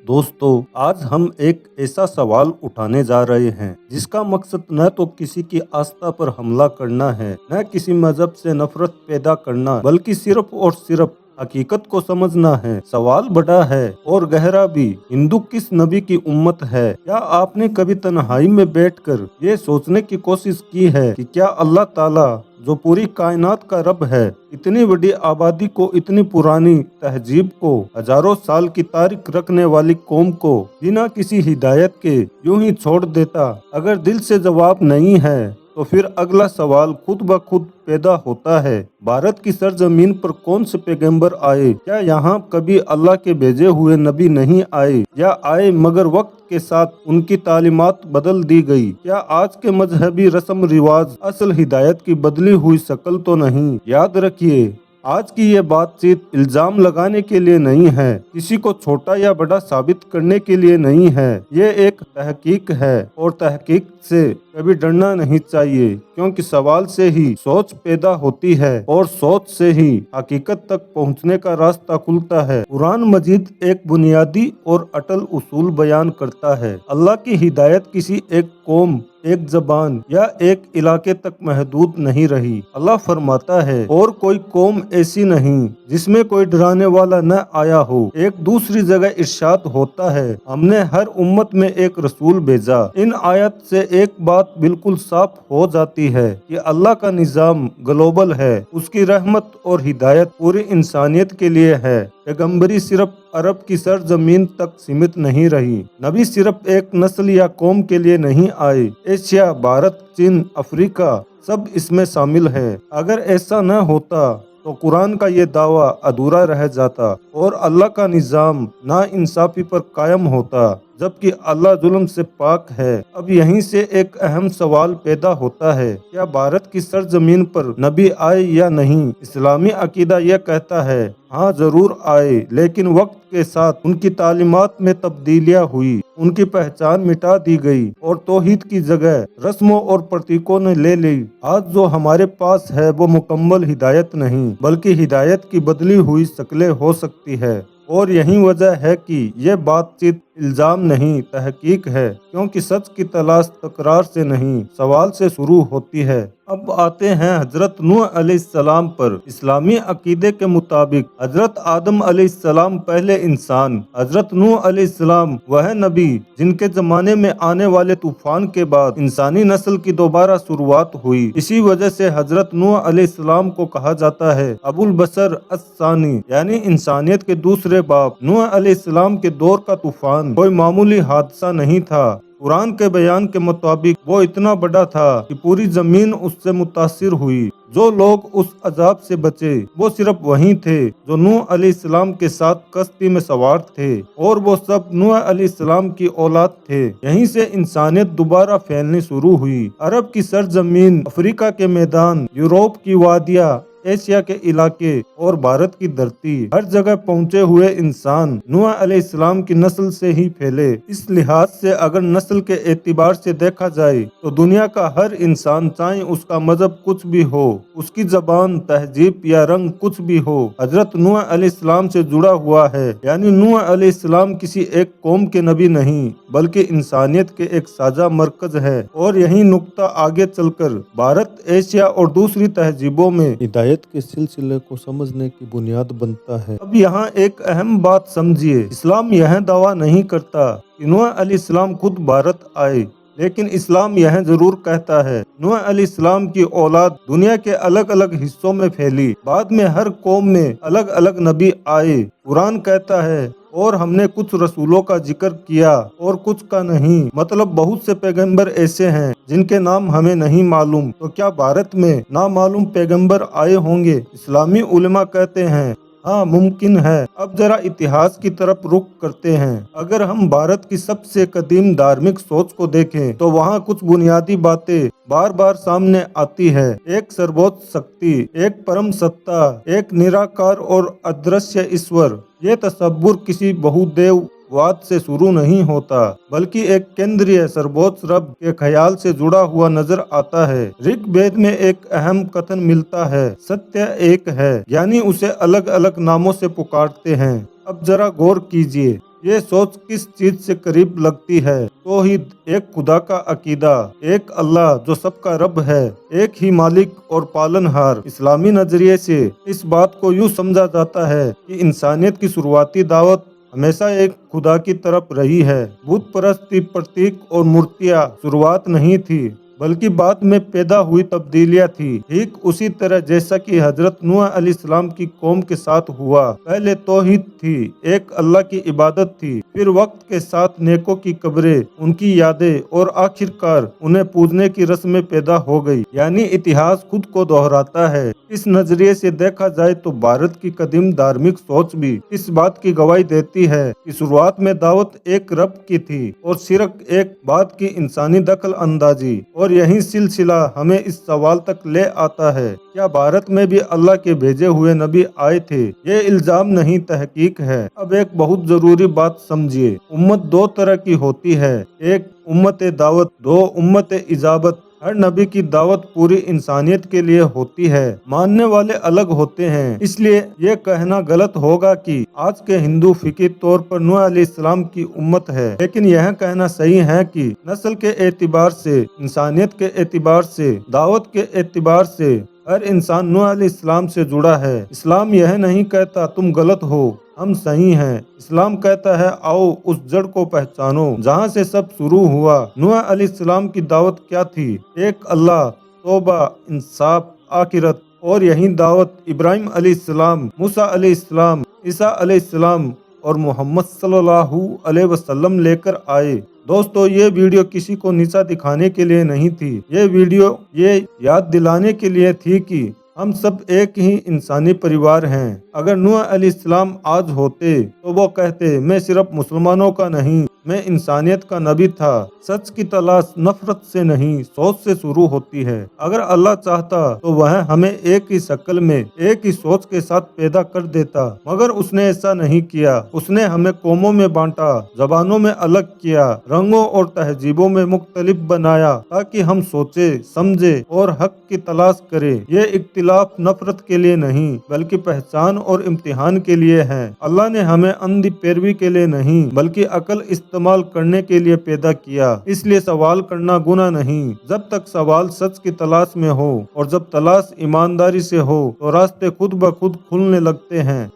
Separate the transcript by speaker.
Speaker 1: दोस्तों, आज हम एक ऐसा सवाल उठाने जा रहे हैं जिसका मकसद न तो किसी की आस्था पर हमला करना है, न किसी मजहब से नफरत पैदा करना, बल्कि सिर्फ और सिर्फ हकीकत को समझना है। सवाल बड़ा है और गहरा भी। हिंदू किस नबी की उम्मत है? क्या आपने कभी तन्हाई में बैठकर ये सोचने की कोशिश की है कि क्या अल्लाह ताला जो पूरी कायनात का रब है, इतनी बड़ी आबादी को, इतनी पुरानी तहजीब को, हजारों साल की तारीख रखने वाली कौम को बिना किसी हिदायत के यूं ही छोड़ देता? अगर दिल से जवाब नहीं है तो फिर अगला सवाल खुद ब खुद पैदा होता है, भारत की सरजमीन पर कौन से पैगंबर आए? क्या यहाँ कभी अल्लाह के भेजे हुए नबी नहीं आए, या आए मगर वक्त के साथ उनकी तालीमात बदल दी गई? क्या आज के मजहबी रस्म रिवाज असल हिदायत की बदली हुई शक्ल तो नहीं? याद रखिए, आज की ये बातचीत इल्जाम लगाने के लिए नहीं है, किसी को छोटा या बड़ा साबित करने के लिए नहीं है। ये एक तहकीक है और तहकीक से कभी डरना नहीं चाहिए, क्योंकि सवाल से ही सोच पैदा होती है और सोच से ही हकीकत तक पहुंचने का रास्ता खुलता है। कुरान मजीद एक बुनियादी और अटल उसूल बयान करता है। अल्लाह की हिदायत किसी एक कौम, एक जबान या एक इलाके तक महदूद नहीं रही। अल्लाह फरमाता है, और कोई कौम ऐसी नहीं जिसमें कोई डराने वाला न आया हो। एक दूसरी जगह इरशाद होता है, हमने हर उम्मत में एक रसूल भेजा। इन आयत से एक बात बिल्कुल साफ हो जाती है कि अल्लाह का निज़ाम ग्लोबल है। उसकी रहमत और हिदायत पूरी इंसानियत के लिए है। पैगम्बरी सिर्फ अरब की सरजमीन तक सीमित नहीं रही। नबी सिर्फ एक नस्ल या कौम के लिए नहीं आए। एशिया, भारत, चीन, अफ्रीका सब इसमें शामिल है। अगर ऐसा न होता तो कुरान का ये दावा अधूरा रह जाता और अल्लाह का निज़ाम ना इंसाफी पर कायम होता, जबकि अल्लाह जुल्म से पाक है। अब यहीं से एक अहम सवाल पैदा होता है, क्या भारत की सरजमीन पर नबी आए या नहीं? इस्लामी अकीदा यह कहता है, हाँ जरूर आए, लेकिन वक्त के साथ उनकी तालीमात में तब्दीलियाँ हुई, उनकी पहचान मिटा दी गई और तौहीद की जगह रस्मों और प्रतीकों ने ले ली। आज जो हमारे पास है वो मुकम्मल हिदायत नहीं, बल्कि हिदायत की बदली हुई शक्लें हो सकती है। और यही वजह है कि ये बातचीत इल्जाम नहीं, तहकीक है, क्योंकि सच की तलाश तकरार से नहीं, सवाल से शुरू होती है। अब आते हैं हजरत नूह अलैहिस्सलाम पर। इस्लामी अकीदे के मुताबिक हजरत आदम अलैहिस्सलाम पहले इंसान। हजरत नूह अलैहिस्सलाम वह नबी जिनके जमाने में आने वाले तूफान के बाद इंसानी नस्ल की दोबारा शुरुआत हुई। इसी वजह से हजरत नूह अलैहिस्सलाम को कहा जाता है अबुल बशर अस्सानी, यानी इंसानियत के दूसरे बाप। नूह अलैहिस्सलाम के दौर का तूफान कोई मामूली हादसा नहीं था। कुरान के बयान के मुताबिक वो इतना बड़ा था कि पूरी जमीन उससे मुतासिर हुई। जो लोग उस अजाब से बचे वो सिर्फ वही थे जो नूह अलैहिस्सलाम के साथ कश्ती में सवार थे, और वो सब नूह अलैहिस्सलाम की औलाद थे। यहीं से इंसानियत दोबारा फैलनी शुरू हुई। अरब की सरजमीन, अफ्रीका के मैदान, यूरोप की वादियाँ, एशिया के इलाके और भारत की धरती, हर जगह पहुंचे हुए इंसान नूह अलैहिस्सलाम की नस्ल से ही फैले। इस लिहाज से अगर नस्ल के एतबार से देखा जाए तो दुनिया का हर इंसान, चाहे उसका मजहब कुछ भी हो, उसकी जबान, तहजीब या रंग कुछ भी हो, हजरत नूह अलैहिस्सलाम से जुड़ा हुआ है। यानी नूह अलैहिस्सलाम किसी एक कौम के नबी नहीं, बल्कि इंसानियत के एक साझा मरकज है। और यही नुक्ता आगे चलकर भारत, एशिया और दूसरी तहजीबों में हिदायत के सिलसिले को समझने की बुनियाद बनता है। अब यहाँ एक अहम बात समझिए, इस्लाम यह दावा नहीं करता कि नूह अलैहिस्सलाम खुद भारत आए, लेकिन इस्लाम यह जरूर कहता है नूह अलैहिस्सलाम की औलाद दुनिया के अलग अलग हिस्सों में फैली। बाद में हर कौम में अलग अलग नबी आए। कुरान कहता है, और हमने कुछ रसूलों का जिक्र किया और कुछ का नहीं, मतलब बहुत से पैगंबर ऐसे हैं जिनके नाम हमें नहीं मालूम। तो क्या भारत में नामालूम पैगंबर आए होंगे? इस्लामी उलमा कहते हैं, हाँ मुमकिन है। अब जरा इतिहास की तरफ रुख करते हैं। अगर हम भारत की सबसे कदीम धार्मिक सोच को देखें तो वहाँ कुछ बुनियादी बातें बार बार सामने आती है। एक सर्वोच्च शक्ति, एक परम सत्ता, एक निराकार और अदृश्य ईश्वर। ये तसव्वुर किसी बहुदेव वाद से शुरू नहीं होता, बल्कि एक केंद्रीय सर्वोच्च रब के ख्याल से जुड़ा हुआ नजर आता है। ऋग्वेद में एक अहम कथन मिलता है, सत्य एक है, यानी उसे अलग अलग नामों से पुकारते हैं। अब जरा गौर कीजिए, ये सोच किस चीज से करीब लगती है? तौहीद, एक खुदा का अकीदा, एक अल्लाह जो सबका रब है, एक ही मालिक और पालनहार। इस्लामी नजरिए से इस बात को यूँ समझा जाता है कि इंसानियत की शुरुआती दावत हमेशा एक खुदा की तरफ रही है। बुत परस्ती, प्रतीक और मूर्तियाँ शुरुआत नहीं थी, बल्कि बाद में पैदा हुई तब्दीलियां थी। ठीक उसी तरह जैसा कि हजरत नूह अलैहिस्सलाम की कौम के साथ हुआ। पहले तौहीद थी, एक अल्लाह की इबादत थी, फिर वक्त के साथ नेकों की कब्रें, उनकी यादें और आखिरकार उन्हें पूजने की रस्में पैदा हो गई। यानी इतिहास खुद को दोहराता है। इस नजरिए से देखा जाए तो भारत की कदीम धार्मिक सोच भी इस बात की गवाही देती है कि शुरुआत में दावत एक रब की थी और शिरक एक बात की इंसानी दखल अंदाजी। और यही सिलसिला हमें इस सवाल तक ले आता है, क्या भारत में भी अल्लाह के भेजे हुए नबी आए थे? ये इल्जाम नहीं, तहकीक है। अब एक बहुत जरूरी बात समझिए, उम्मत दो तरह की होती है, एक उम्मत दावत, दो उम्मत इजाबत। हर नबी की दावत पूरी इंसानियत के लिए होती है, मानने वाले अलग होते हैं। इसलिए ये कहना गलत होगा कि आज के हिंदू फिक्री तौर पर नूह अलैहिस्सलाम की उम्मत है, लेकिन यह कहना सही है कि नस्ल के एतबार से, इंसानियत के एतबार से, दावत के एतबार से हर इंसान नूह अलैहिस्सलाम से जुड़ा है। इस्लाम यह नहीं कहता तुम गलत हो, हम सही हैं। इस्लाम कहता है आओ उस जड़ को पहचानो जहाँ से सब शुरू हुआ। नूह अलैहिस्सलाम की दावत क्या थी? एक अल्लाह, तौबा, इंसाफ, आखिरत। और यही दावत इब्राहिम अलैहिस्सलाम, मूसा अलैहिस्सलाम, ईसा अलैहिस्सलाम और मोहम्मद सल्लल्लाहु अलैहि वसल्लम लेकर आए। दोस्तों, ये वीडियो किसी को नीचा दिखाने के लिए नहीं थी। ये वीडियो ये याद दिलाने के लिए थी कि हम सब एक ही इंसानी परिवार हैं। अगर नूह अलैहिस्सलाम आज होते तो वो कहते मैं सिर्फ मुसलमानों का नहीं, मैं इंसानियत का नबी था। सच की तलाश नफरत से नहीं, सोच से शुरू होती है। अगर अल्लाह चाहता तो वह हमें एक ही शक्ल में, एक ही सोच के साथ पैदा कर देता, मगर उसने ऐसा नहीं किया। उसने हमें कौमों में बांटा, जबानों में अलग किया, रंगों और तहजीबों में मुख्तलिफ बनाया, ताकि हम सोचे, समझे और हक की तलाश करें। ये इख्तिलाफ नफरत के लिए नहीं, बल्कि पहचान और इम्तिहान के लिए है। अल्लाह ने हमें अंधी पैरवी के लिए नहीं, बल्कि अकल इस्तेमाल करने के लिए पैदा किया। इसलिए सवाल करना गुनाह नहीं, जब तक सवाल सच की तलाश में हो, और जब तलाश ईमानदारी से हो तो रास्ते खुद ब खुद खुलने लगते हैं।